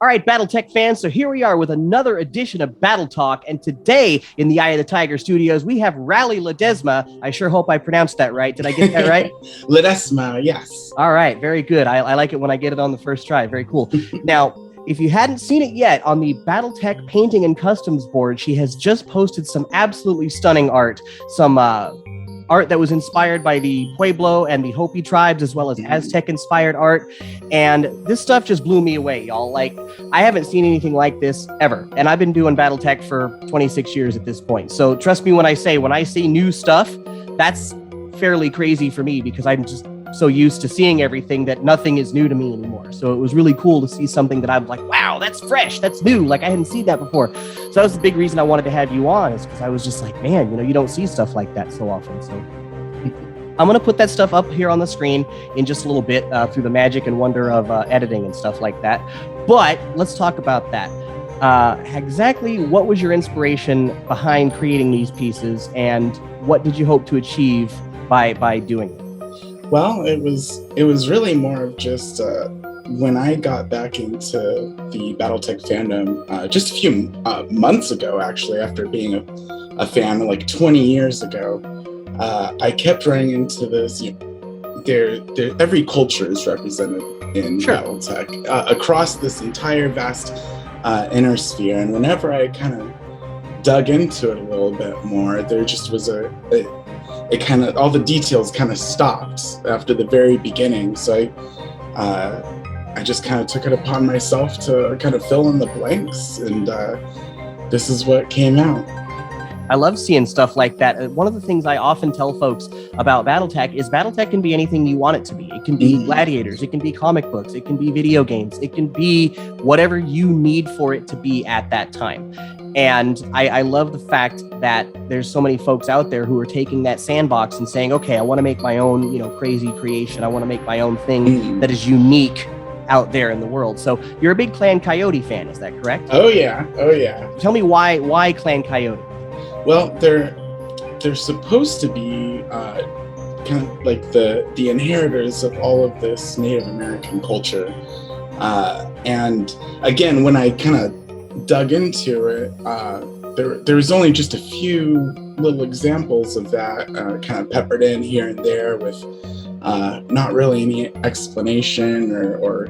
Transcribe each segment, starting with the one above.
All right, Battletech fans, so here we are with another edition of Battletalk, and today in the Eye of the Tiger studios, we have Rally Ledesma. I sure hope I pronounced that right. Did I get that right? Ledesma, yes. All right, very good. I like it when I get it on the first try. Very cool. Now, if you hadn't seen it yet, on the Battletech Painting and Customs board, she has just posted some absolutely stunning art, some art that was inspired by the Pueblo and the Hopi tribes, as well as Aztec-inspired art. And this stuff just blew me away, y'all. Like, I haven't seen anything like this ever. And I've been doing Battletech for 26 years at this point. So trust me when I see new stuff, that's fairly crazy for me because I'm just so used to seeing everything that nothing is new to me anymore. So it was really cool to see something that I'm like, wow, that's fresh, that's new. Like I hadn't seen that before. So that was the big reason I wanted to have you on, is because I was just like, man, you don't see stuff like that so often. So I'm going to put that stuff up here on the screen in just a little bit through the magic and wonder of editing and stuff like that. But let's talk about that. Exactly what was your inspiration behind creating these pieces, and what did you hope to achieve by doing it? Well, it was really more of just when I got back into the Battletech fandom just a few months ago, actually, after being a fan like 20 years ago, I kept running into this. Every culture is represented in Battletech across this entire vast inner sphere, and whenever I kind of dug into it a little bit more, there just was all the details kind of stopped after the very beginning. So I just kind of took it upon myself to kind of fill in the blanks, and this is what came out. I love seeing stuff like that. One of the things I often tell folks about Battletech is Battletech can be anything you want it to be. It can be gladiators, it can be comic books, it can be video games, it can be whatever you need for it to be at that time. And I love the fact that there's so many folks out there who are taking that sandbox and saying, okay, I want to make my own, crazy creation. I want to make my own thing that is unique out there in the world. So you're a big Clan Coyote fan, is that correct? Oh yeah. Tell me why Clan Coyote? Well, they're supposed to be kind of like the inheritors of all of this Native American culture. And again, when I kind of dug into it, there was only just a few little examples of that kind of peppered in here and there with not really any explanation or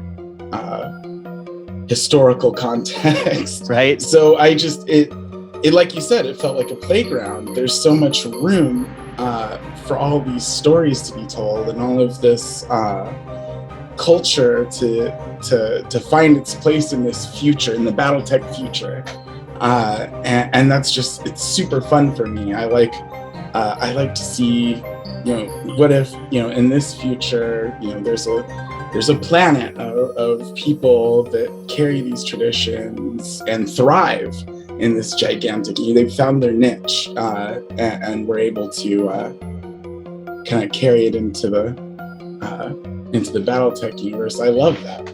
historical context. Right. So it like you said, it felt like a playground. There's so much room for all these stories to be told, and all of this culture to find its place in this future, in the Battletech future. And that's just, it's super fun for me. I like to see, what if, in this future, there's a planet of people that carry these traditions and thrive in this gigantic, they've found their niche, and we're able to kind of carry it into the Battletech universe. I love that.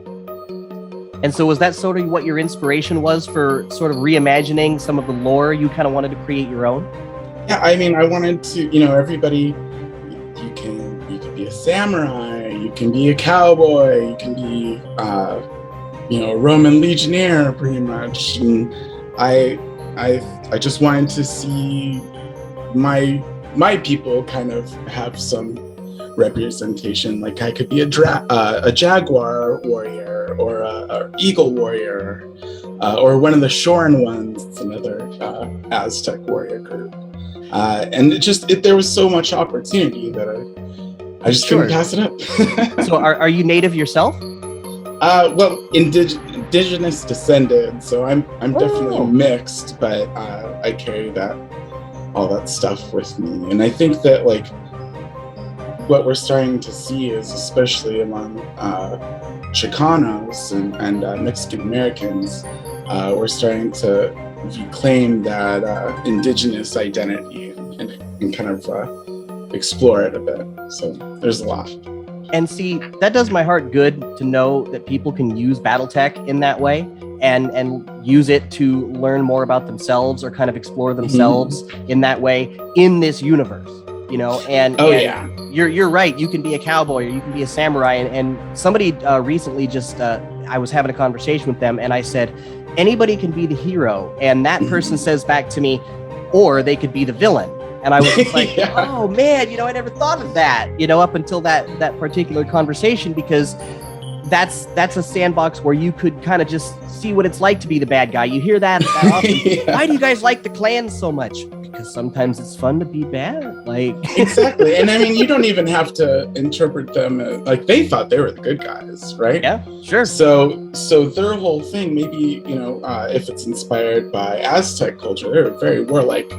And so was that sort of what your inspiration was for sort of reimagining some of the lore? You kind of wanted to create your own? Yeah, I mean, I wanted to, everybody, you can be a samurai, you can be a cowboy, you can be, a Roman legionnaire, pretty much. And I just wanted to see my people kind of have some representation. Like I could be a jaguar warrior, or a eagle warrior, or one of the Shorin ones. It's another Aztec warrior group. And there was so much opportunity that I just couldn't pass it up. So are you native yourself? Well, indigenous descended, so I'm definitely mixed, but I carry all that stuff with me. And I think that like what we're starting to see is, especially among Chicanos and Mexican Americans, we're starting to reclaim that indigenous identity and kind of explore it a bit. So there's a lot. And see, that does my heart good to know that people can use Battletech in that way and use it to learn more about themselves or kind of explore themselves in that way in this universe. you know, and you're right. You can be a cowboy or you can be a samurai. And somebody recently just, I was having a conversation with them and I said, anybody can be the hero. And that person says back to me, or they could be the villain. And I was just like, oh man, you know, I never thought of that, you know, up until that particular conversation, because that's a sandbox where you could kind of just see what it's like to be the bad guy. You hear that often. Why do you guys like the clans so much? Because sometimes it's fun to be bad. Like exactly. And I mean, you don't even have to interpret them as, like, they thought they were the good guys, right? Yeah, sure. So their whole thing, maybe, you know, if it's inspired by Aztec culture, they're a very warlike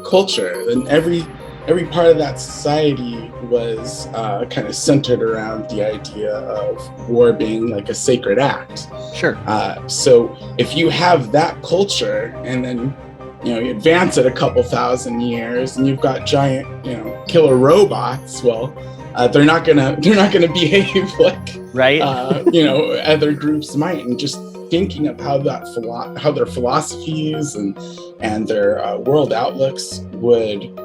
culture, and every part of that society was kind of centered around the idea of war being like a sacred act. Sure. So if you have that culture and then, you know, you advance it a couple thousand years and you've got giant, you know, killer robots, well, they're not gonna behave like you know, other groups might. And just thinking of how their philosophies and their world outlooks would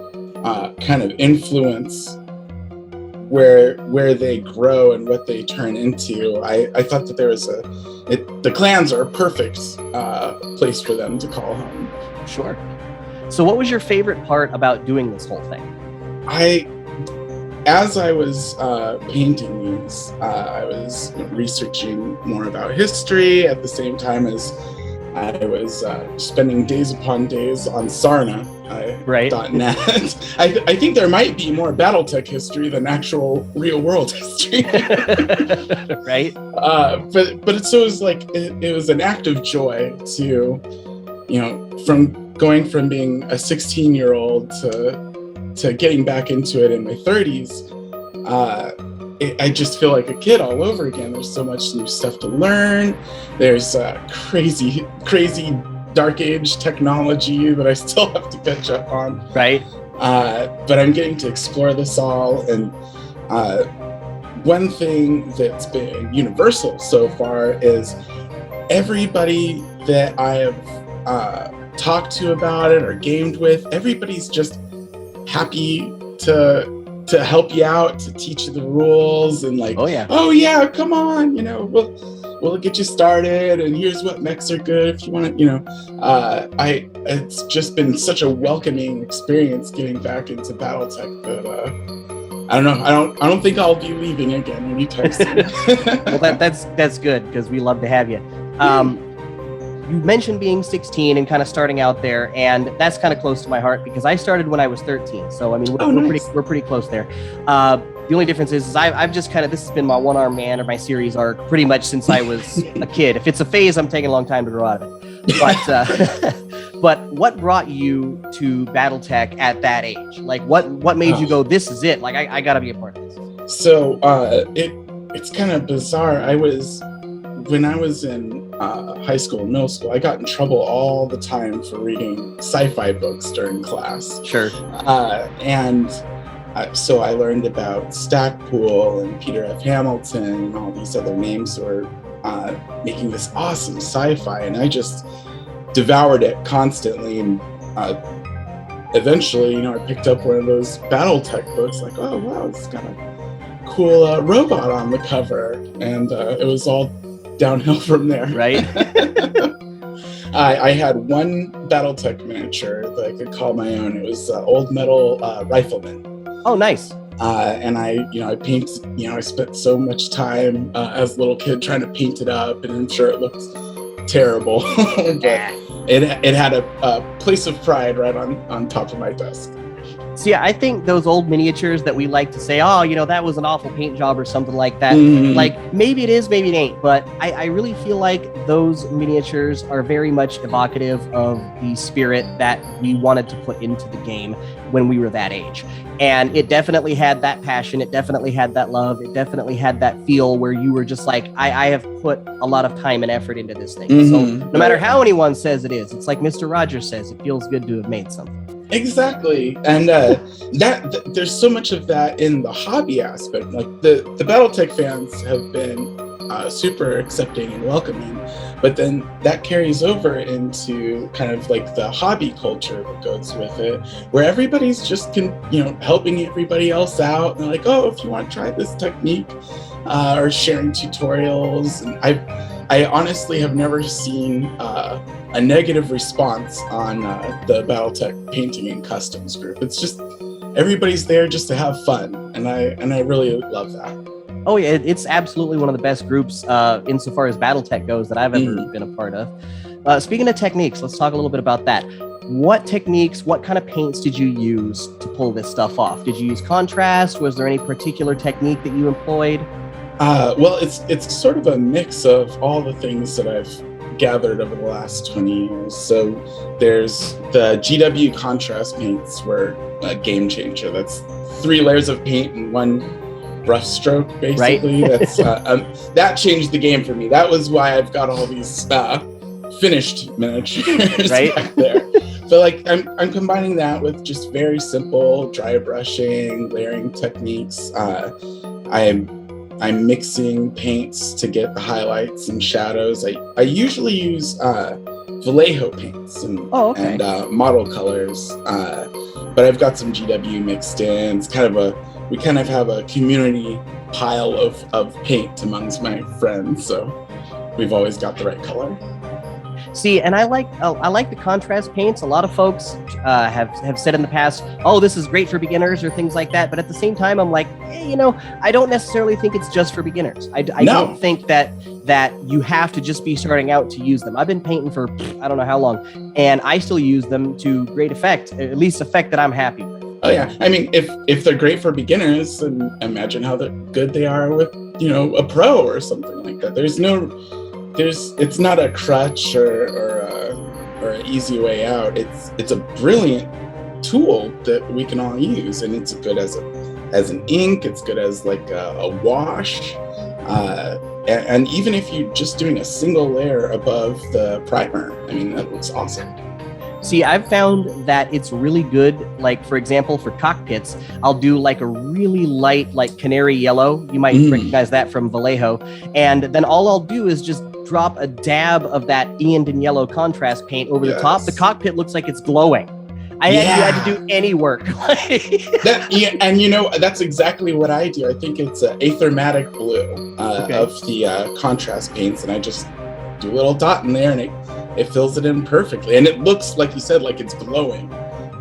kind of influence where they grow and what they turn into. I thought that there was the clans are a perfect place for them to call home. Sure. So what was your favorite part about doing this whole thing? As I was painting these, I was researching more about history at the same time as I was spending days upon days on Sarna. .net. I think there might be more Battletech history than actual real world history. Right. But it was like it was an act of joy to, you know, from going from being a 16-year-old to getting back into it in my 30s. I just feel like a kid all over again. There's so much new stuff to learn. There's crazy dark age technology that I still have to catch up on. Right. But I'm getting to explore this all. And one thing that's been universal so far is everybody that I have talked to about it or gamed with, everybody's just happy to help you out, to teach you the rules, and like, oh yeah, come on, you know, we'll get you started, and here's what mechs are good if you want to, you know. It's just been such a welcoming experience getting back into Battletech that I don't know, I don't think I'll be leaving again anytime soon. Well, that's good, because we love to have you. You mentioned being 16 and kind of starting out there, and that's kind of close to my heart because I started when I was 13. So I mean, we're pretty close there. The only difference is I've just kind of, this has been my one-arm man or my series arc pretty much since I was a kid. If it's a phase, I'm taking a long time to grow out of it. But but what brought you to Battletech at that age? Like what made you go, this is it? Like I gotta be a part of this. So it's kind of bizarre. When I was in high school and middle school, I got in trouble all the time for reading sci-fi books during class. Sure. So I learned about Stackpool and Peter F. Hamilton and all these other names who were making this awesome sci-fi, and I just devoured it constantly. And eventually, you know, I picked up one of those Battletech books, like, oh wow, it's got a cool robot on the cover, and it was all downhill from there. Right. I had one Battletech miniature that I could call my own. It was Old Metal Rifleman. Oh, nice. And I paint, I spent so much time as a little kid trying to paint it up, and I'm sure it looked terrible. But it had a place of pride right on top of my desk. See, I think those old miniatures that we like to say, oh, you know, that was an awful paint job or something like that. Like, maybe it is, maybe it ain't. But I really feel like those miniatures are very much evocative of the spirit that we wanted to put into the game when we were that age. And it definitely had that passion. It definitely had that love. It definitely had that feel where you were just like, I have put a lot of time and effort into this thing. So no matter how anyone says it is, it's like Mr. Rogers says, it feels good to have made something. Exactly. And that there's so much of that in the hobby aspect. Like the Battletech fans have been super accepting and welcoming. But then that carries over into kind of like the hobby culture that goes with it, where everybody's just helping everybody else out. And they're like, oh, if you want to try this technique, or sharing tutorials. And I honestly have never seen a negative response on the Battletech painting and customs group. It's just everybody's there just to have fun, and I really love that. Oh yeah, it's absolutely one of the best groups insofar as Battletech goes that I've ever been a part of. Speaking of techniques, let's talk a little bit about that. What techniques, what kind of paints did you use to pull this stuff off? Did you use contrast? Was there any particular technique that you employed? Well, it's sort of a mix of all the things that I've gathered over the last 20 years. So there's the GW contrast paints were a game changer. That's 3 layers of paint and 1 brush stroke, basically. Right. That's that changed the game for me. That was why I've got all these finished miniatures back there. So like I'm combining that with just very simple dry brushing, layering techniques. I'm mixing paints to get the highlights and shadows. I usually use Vallejo paints and model colors, but I've got some GW mixed in. It's we kind of have a community pile of paint amongst my friends, so we've always got the right color. See, and I like the contrast paints. A lot of folks have said in the past, oh, this is great for beginners or things like that. But at the same time, I'm like, I don't necessarily think it's just for beginners. I don't think that you have to just be starting out to use them. I've been painting for I don't know how long, and I still use them to great effect, at least effect that I'm happy with. Oh yeah, I mean, if they're great for beginners, then imagine how good they are with a pro or something like that. It's not a crutch or an easy way out. It's a brilliant tool that we can all use, and it's good as an ink. It's good as like a wash, and even if you're just doing a single layer above the primer, I mean, that looks awesome. See, I've found that it's really good, like, for example, for cockpits, I'll do like a really light, like canary yellow. You might recognize that from Vallejo. And then all I'll do is just drop a dab of that Ian and yellow contrast paint over the top. The cockpit looks like it's glowing. I had to do any work. And that's exactly what I do. I think it's Aethermatic blue of the contrast paints, and I just do a little dot in there, and it fills it in perfectly, and it looks, like you said, like it's glowing.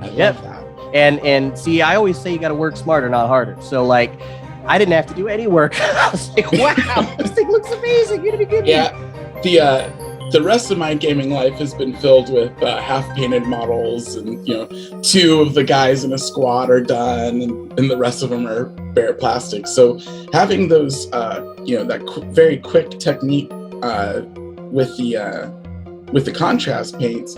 I love that. And see, I always say you got to work smarter, not harder. So like, I didn't have to do any work. I was like, wow, this thing looks amazing. You're gonna be good. Yeah, the rest of my gaming life has been filled with half-painted models, and 2 of the guys in a squad are done, and the rest of them are bare plastic. So having those, that very quick technique with the contrast paints,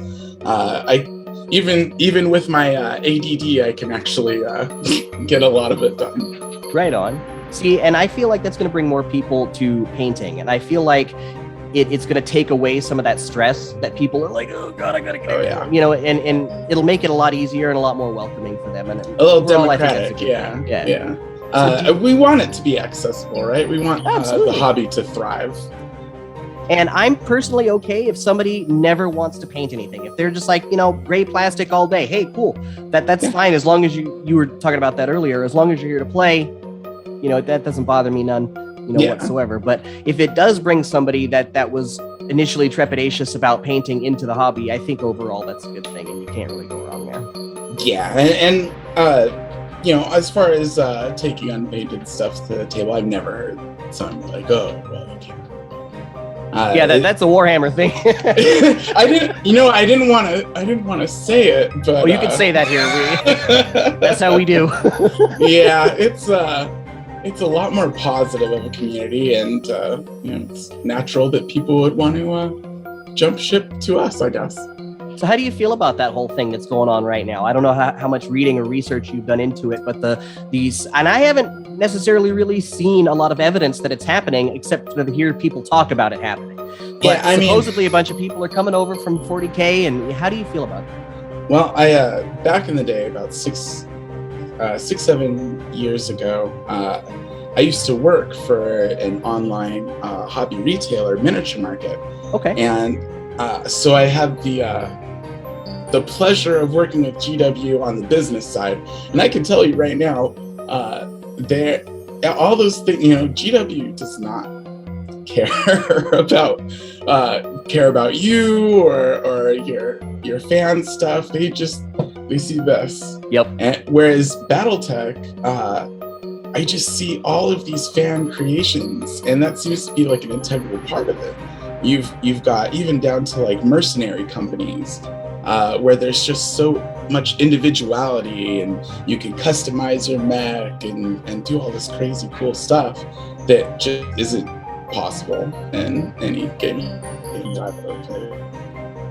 even with my ADD, I can actually get a lot of it done. Right on. See, and I feel like that's going to bring more people to painting, and I feel like it's going to take away some of that stress that people are like, oh God, I got to get it. Yeah. And it'll make it a lot easier and a lot more welcoming for them. And a little democratic. Yeah. So we want it to be accessible, right? We want the hobby to thrive. And I'm personally okay if somebody never wants to paint anything. If they're just like, gray plastic all day, hey, cool. That's fine, as long as you were talking about that earlier. As long as you're here to play, that doesn't bother me none, whatsoever. But if it does bring somebody that was initially trepidatious about painting into the hobby, I think overall that's a good thing, and you can't really go wrong there. Yeah, and as far as taking unpainted stuff to the table, I've never heard someone like, oh, well, you can't. That's a Warhammer thing. I didn't want to say it, but well, you can say that here. That's how we do. Yeah, it's a lot more positive of a community, and it's natural that people would want to jump ship to us, I guess. So how do you feel about that whole thing that's going on right now? I don't know how much reading or research you've done into it, but and I haven't necessarily really seen a lot of evidence that it's happening, except to hear people talk about it happening. But supposedly a bunch of people are coming over from 40K, and how do you feel about that? Well, I back in the day, about 6-7 years ago, I used to work for an online hobby retailer miniature market. Okay. And so I have the pleasure of working with GW on the business side. And I can tell you right now, all those things, GW does not care about you or your fan stuff. They see this. Yep. And whereas Battletech, I just see all of these fan creations, and that seems to be like an integral part of it. You've got even down to like mercenary companies, where there's just so much individuality, and you can customize your mech and do all this crazy cool stuff that just isn't possible in any game I've ever played.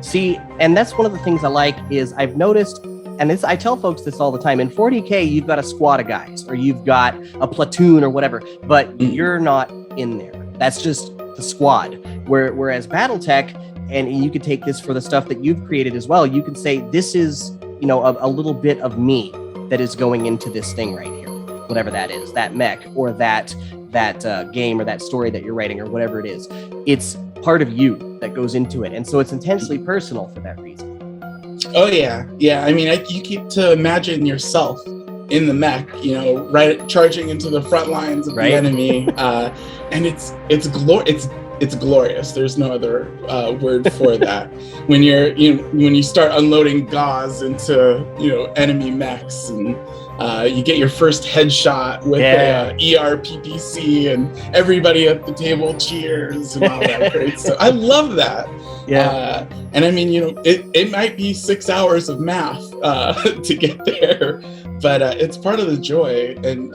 See, and that's one of the things I like is I've noticed, and I tell folks this all the time, in 40K, you've got a squad of guys, or you've got a platoon or whatever, but you're not in there. That's just the squad. Whereas Battletech, and you can take this for the stuff that you've created as well, you can say, this is, a little bit of me that is going into this thing right here, whatever that is, that mech, or that game, or that story that you're writing, or whatever it is. It's part of you that goes into it. And so it's intensely personal for that reason. Oh yeah. I mean, you keep to imagine yourself in the mech, right, charging into the front lines of the enemy, and it's glorious. There's no other word for that. When you start unloading gauze into enemy mechs, and you get your first headshot with a ERPPC, and everybody at the table cheers and all that great stuff. I love that. Yeah. And I mean, it might be 6 hours of math to get there, but it's part of the joy. And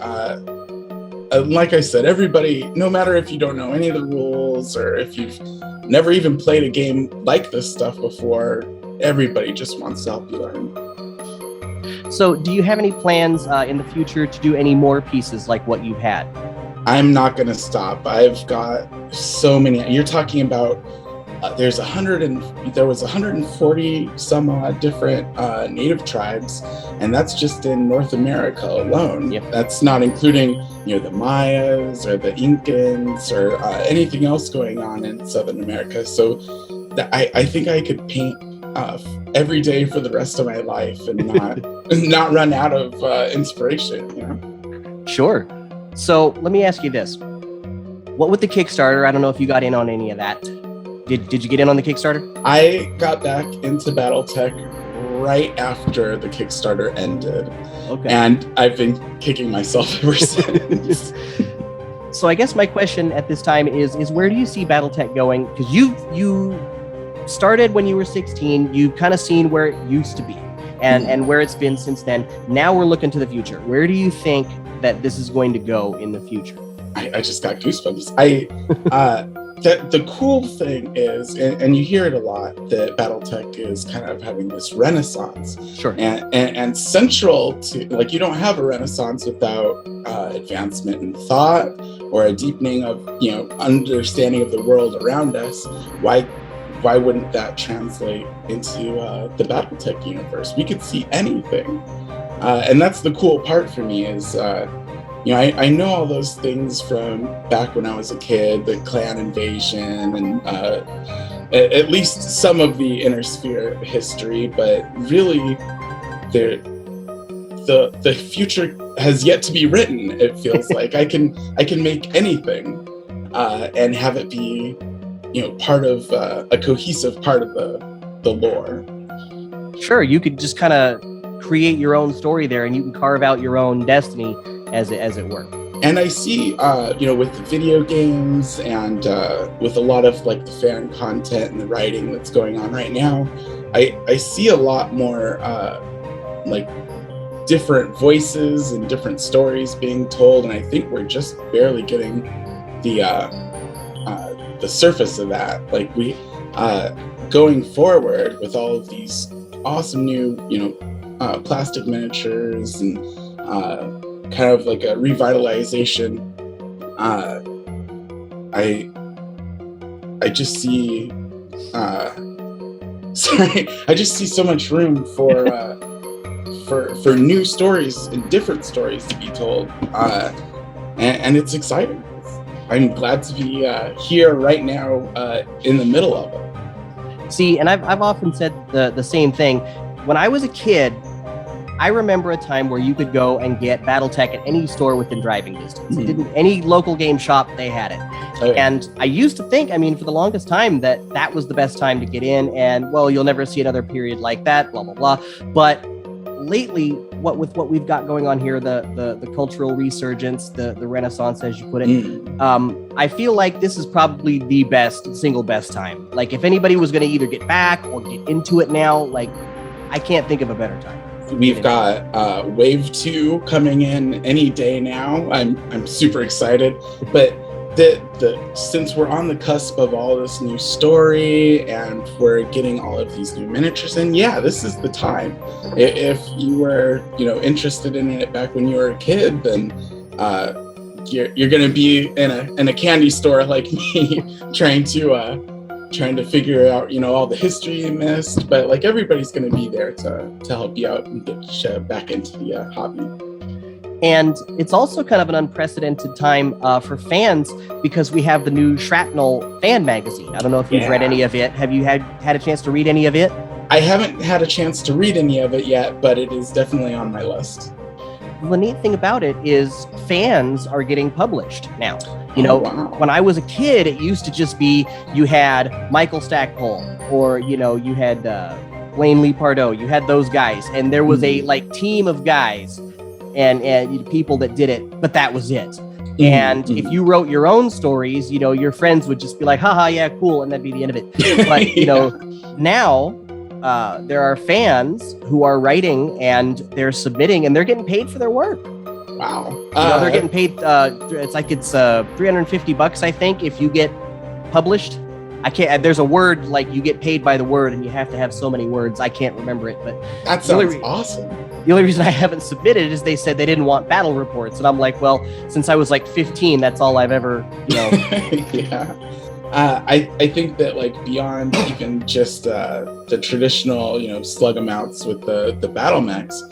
like I said, everybody, no matter if you don't know any of the rules or if you've never even played a game like this stuff before, everybody just wants to help you learn. So do you have any plans in the future to do any more pieces like what you've had? I'm not going to stop. I've got so many. You're talking about there was 140 some odd different native tribes, and that's just in North America alone. Yep. That's not including the Mayas or the Incans or anything else going on in Southern America. So I think I could paint every day for the rest of my life and not run out of inspiration. Sure. So let me ask you this: what with the Kickstarter? I don't know if you got in on any of that. Did you get in on the Kickstarter? I got back into Battletech right after the Kickstarter ended. Okay. And I've been kicking myself ever since. So I guess my question at this time is where do you see Battletech going? Because you started when you were 16. You've kind of seen where it used to be and where it's been since then. Now we're looking to the future. Where do you think that this is going to go in the future? I just got goosebumps. The cool thing is, and you hear it a lot, that Battletech is kind of having this renaissance. Sure. And central to, like, you don't have a renaissance without advancement in thought or a deepening of, understanding of the world around us. Why wouldn't that translate into the Battletech universe? We could see anything. And that's the cool part for me is, I know all those things from back when I was a kid, the clan invasion, and at least some of the Inner Sphere history, but really the future has yet to be written, it feels like. I can make anything and have it be, part of a cohesive part of the lore. Sure, you could just kind of create your own story there, and you can carve out your own destiny as it were. And I see, with the video games and with a lot of like the fan content and the writing that's going on right now, I see a lot more like different voices and different stories being told, and I think we're just barely getting the surface of that. Like we going forward with all of these awesome new, plastic miniatures and kind of like a revitalization. I just see I just see so much room for new stories and different stories to be told. and it's exciting. I'm glad to be here right now in the middle of it. See, and I've often said the same thing. When I was a kid, I remember a time where you could go and get Battletech at any store within driving distance. Any local game shop, they had it. Oh, yeah. And I used to think, I mean, for the longest time, that was the best time to get in. And, well, you'll never see another period like that, blah, blah, blah. But lately, what we've got going on here, the cultural resurgence, the Renaissance, as you put it, I feel like this is probably the single best time. Like, if anybody was going to either get back or get into it now, like, I can't think of a better time. We've got Wave 2 coming in any day now. I'm super excited. But since we're on the cusp of all this new story and we're getting all of these new miniatures in, yeah, this is the time. If you were, interested in it back when you were a kid, then you're going to be in a candy store like me, trying to figure out, all the history you missed, but like everybody's going to be there to help you out and get you back into the hobby. And it's also kind of an unprecedented time for fans because we have the new Shrapnel fan magazine. I don't know if you've read any of it. Have you had a chance to read any of it? I haven't had a chance to read any of it yet, but it is definitely on my list. The neat thing about it is fans are getting published now. When I was a kid, it used to just be you had Michael Stackpole or, you had Blaine Lee Pardoe. You had those guys. And there was a team of guys and people that did it. But that was it. And if you wrote your own stories, your friends would just be like, haha, yeah, cool. And that'd be the end of it. But, now there are fans who are writing and they're submitting and they're getting paid for their work. Wow. They're getting paid. It's $350, I think, if you get published. I can't. There's a word like you get paid by the word, and you have to have so many words. I can't remember it, but that sounds awesome. The only reason I haven't submitted is they said they didn't want battle reports, and I'm like, well, since I was 15, that's all I've ever, Yeah. I think that beyond even just the traditional, slug amounts with the battle mechs.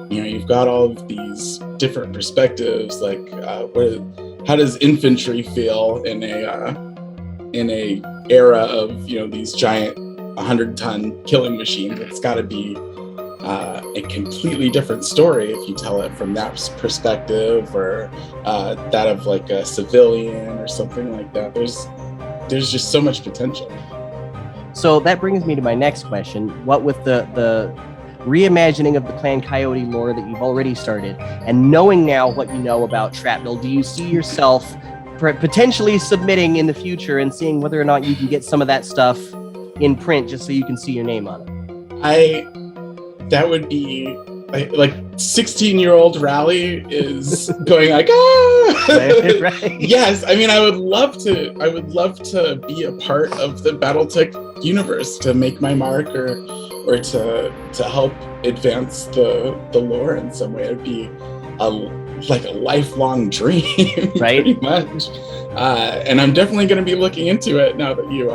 You've got all of these different perspectives, how does infantry feel in a era of these giant 100-ton killing machines? It's got to be a completely different story if you tell it from that perspective or that of a civilian or something like that. There's just so much potential. So that brings me to my next question. What with the reimagining of the Clan Coyote lore that you've already started, and knowing now what you know about Shrapnel, do you see yourself potentially submitting in the future and seeing whether or not you can get some of that stuff in print just so you can see your name on it? That would be 16-year-old Rally is going ah! Right. Yes, I mean I would love to be a part of the Battletech universe, to make my mark or to help advance the lore in some way. It'd be a lifelong dream, right? Pretty much. And I'm definitely going to be looking into it now that you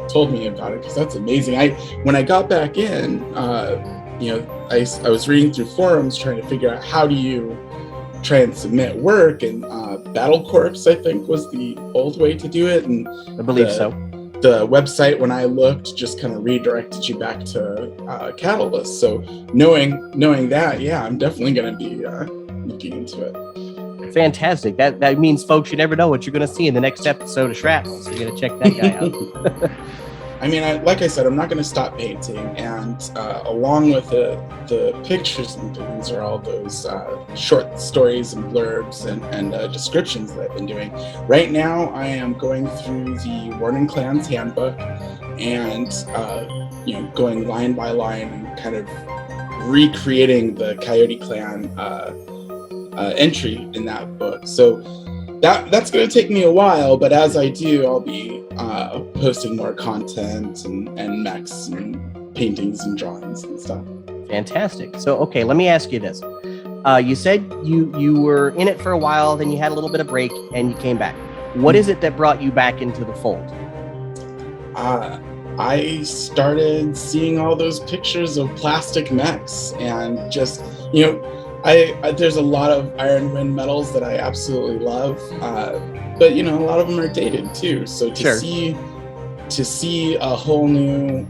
told me about it, because that's amazing. When I got back in, I was reading through forums trying to figure out how do you try and submit work, and Battle Corps, I think, was the old way to do it. And I believe so. The website, when I looked, just kind of redirected you back to Catalyst. So knowing that, yeah, I'm definitely going to be looking into it. Fantastic. That means, folks, you never know what you're going to see in the next episode of Shrapnel, so you're going to check that guy out. I mean, like I said, I'm not going to stop painting, and along with the pictures and things are all those short stories and blurbs and descriptions that I've been doing. Right now, I am going through the Warning Clans handbook and going line by line and kind of recreating the Coyote Clan entry in that book. So that's going to take me a while, but as I do, I'll be posting more content and mechs and paintings and drawings and stuff. Fantastic. So, okay, let me ask you this. You said you were in it for a while, then you had a little bit of break, and you came back. What is it that brought you back into the fold? I started seeing all those pictures of plastic mechs, and just, There's a lot of Iron Wind medals that I absolutely love, but a lot of them are dated too. So to see a whole new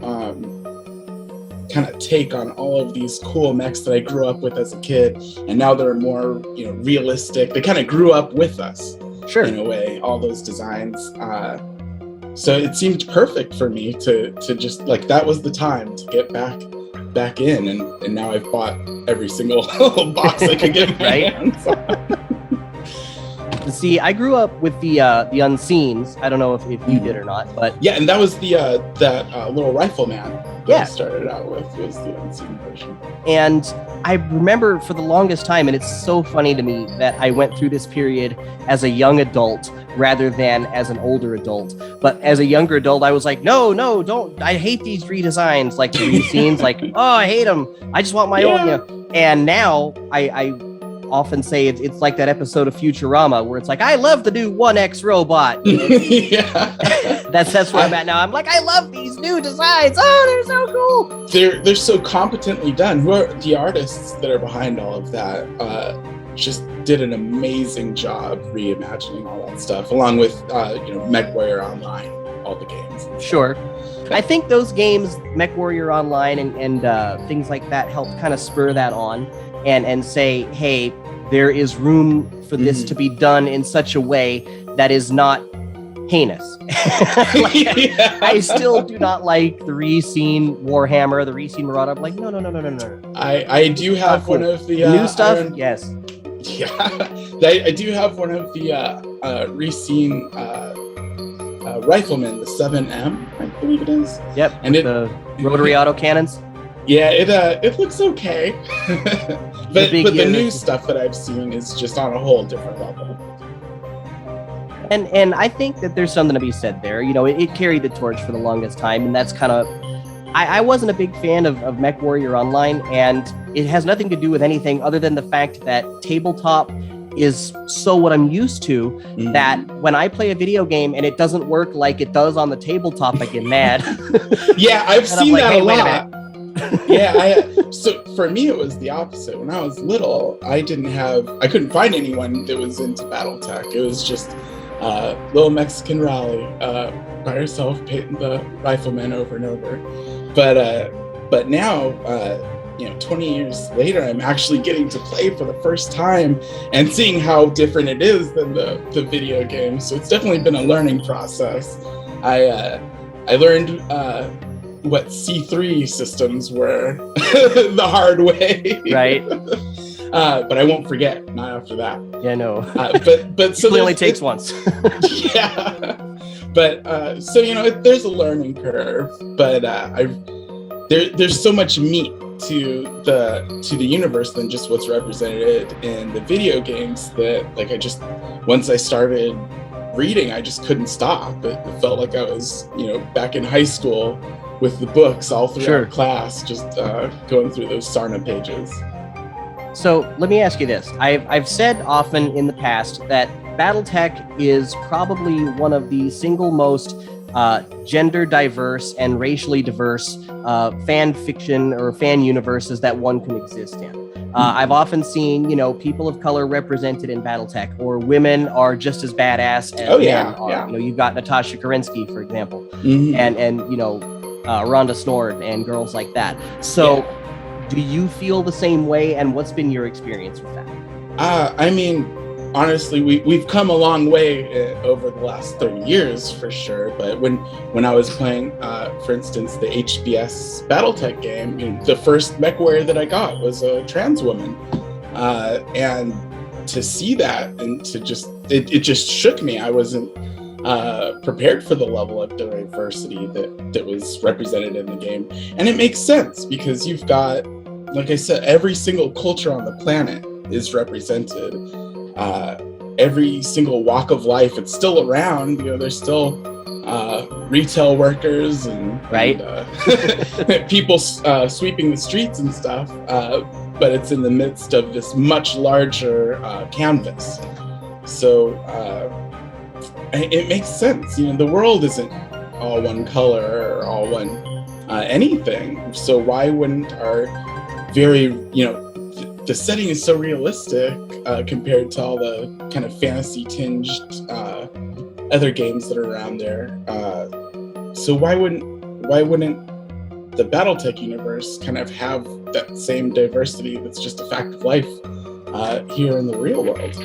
kind of take on all of these cool mechs that I grew up with as a kid, and now they're more realistic. They kind of grew up with us, in a way. All those designs. So it seemed perfect for me to just that was the time to get back in, and now I've bought every single box I could get my hands on. See, I grew up with the Unseens. I don't know if you did or not, but yeah, and that was the that little rifleman that I started out with, was the Unseen version. And I remember for the longest time, and it's so funny to me that I went through this period as a young adult rather than as an older adult. But as a younger adult, I was like, no, don't. I hate these redesigns, like the Unseens, like, oh, I hate them. I just want my own. And now I often say it's like that episode of Futurama where it's like, I love the new 1X robot. That's where I'm at now. I'm like, I love these new designs. Oh, they're so cool. They're so competently done. Who are the artists that are behind all of that? Just did an amazing job reimagining all that stuff, along with MechWarrior Online, all the games. Sure. I think those games, MechWarrior Online and things like that, helped kind of spur that on and say, hey, there is room for this to be done in such a way that is not heinous. I still do not like the Reseen Warhammer, the Reseen Marauder. I'm like, no. I do have one of the new stuff. Yes. Yeah, I do have one of the Reseen Rifleman, the 7M, I believe it is. Yep. And the rotary autocannons. Yeah, it looks okay. but the new stuff that I've seen is just on a whole different level. And I think that there's something to be said there. It carried the torch for the longest time, and that's kind of... I wasn't a big fan of MechWarrior Online, and it has nothing to do with anything other than the fact that tabletop is so what I'm used to, that when I play a video game and it doesn't work like it does on the tabletop, I get mad. Yeah, I've seen that a lot. So for me, it was the opposite. When I was little, I couldn't find anyone that was into Battletech. It was just little Mexican Rally by herself, painting the rifleman over and over. But now, 20 years later, I'm actually getting to play for the first time and seeing how different it is than the video game. So it's definitely been a learning process. I learned what C3 systems were the hard way. Right. But I won't forget, not after that. Yeah, no. But so it only takes once. Yeah. But there's a learning curve, but there's so much meat to the universe than just what's represented in the video games that once I started reading, I just couldn't stop. It felt like I was back in high school with the books all throughout class, just going through those Sarna pages. So let me ask you this. I've said often in the past that Battletech is probably one of the single most gender diverse and racially diverse fan fiction or fan universes that one can exist in. I've often seen, people of color represented in Battletech, or women are just as badass as men are. Yeah. You've got Natasha Kerensky, for example, and Rhonda Snord and girls like that. So do you feel the same way, and what's been your experience with that? Honestly, we've come a long way over the last 30 years for sure. But when I was playing, for instance, the HBS Battletech game, the first MechWarrior that I got was a trans woman, and to see that and to it just shook me. I wasn't prepared for the level of diversity that was represented in the game, and it makes sense because you've got, like I said, every single culture on the planet is represented. Every single walk of life, it's still around. There's still retail workers and people sweeping the streets and stuff, but it's in the midst of this much larger canvas. So it makes sense. The world isn't all one color or all one anything. So why wouldn't our very the setting is so realistic compared to all the kind of fantasy tinged other games that are around there. So why wouldn't the Battletech universe kind of have that same diversity that's just a fact of life here in the real world?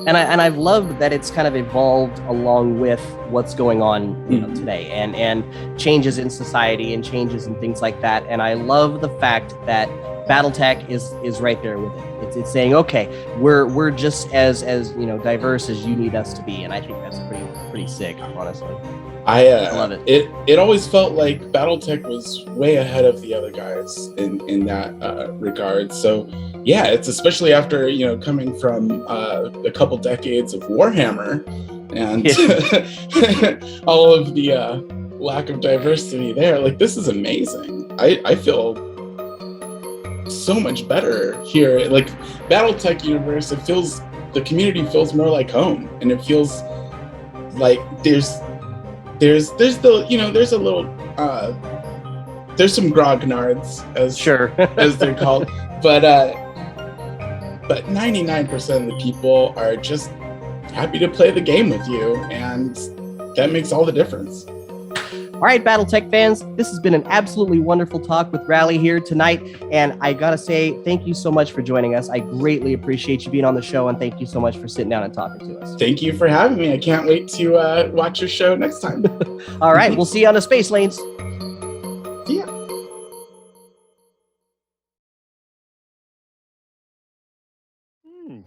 And I've loved that it's kind of evolved along with what's going on, today, and changes in society and changes and things like that. And I love the fact that Battletech is right there with it. It's saying, okay, we're just as diverse as you need us to be, and I think that's pretty sick, honestly. I love it. It always felt like Battletech was way ahead of the other guys in that regard. So yeah, it's especially after coming from a couple decades of Warhammer and all of the lack of diversity there. Like, this is amazing. I feel so much better here. Like, Battletech universe, the community feels more like home, and it feels like there's there's a little there's some grognards as they're called, but 99% of the people are just happy to play the game with you, and that makes all the difference. All right, Battletech fans, this has been an absolutely wonderful talk with Rally here tonight, and I gotta say thank you so much for joining us. I greatly appreciate you being on the show, and thank you so much for sitting down and talking to us. Thank you for having me. I can't wait to watch your show next time. All right, we'll see you on the space lanes. Yeah.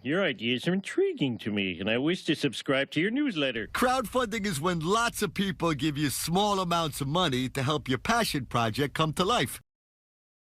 Your ideas are intriguing to me, and I wish to subscribe to your newsletter. Crowdfunding is when lots of people give you small amounts of money to help your passion project come to life.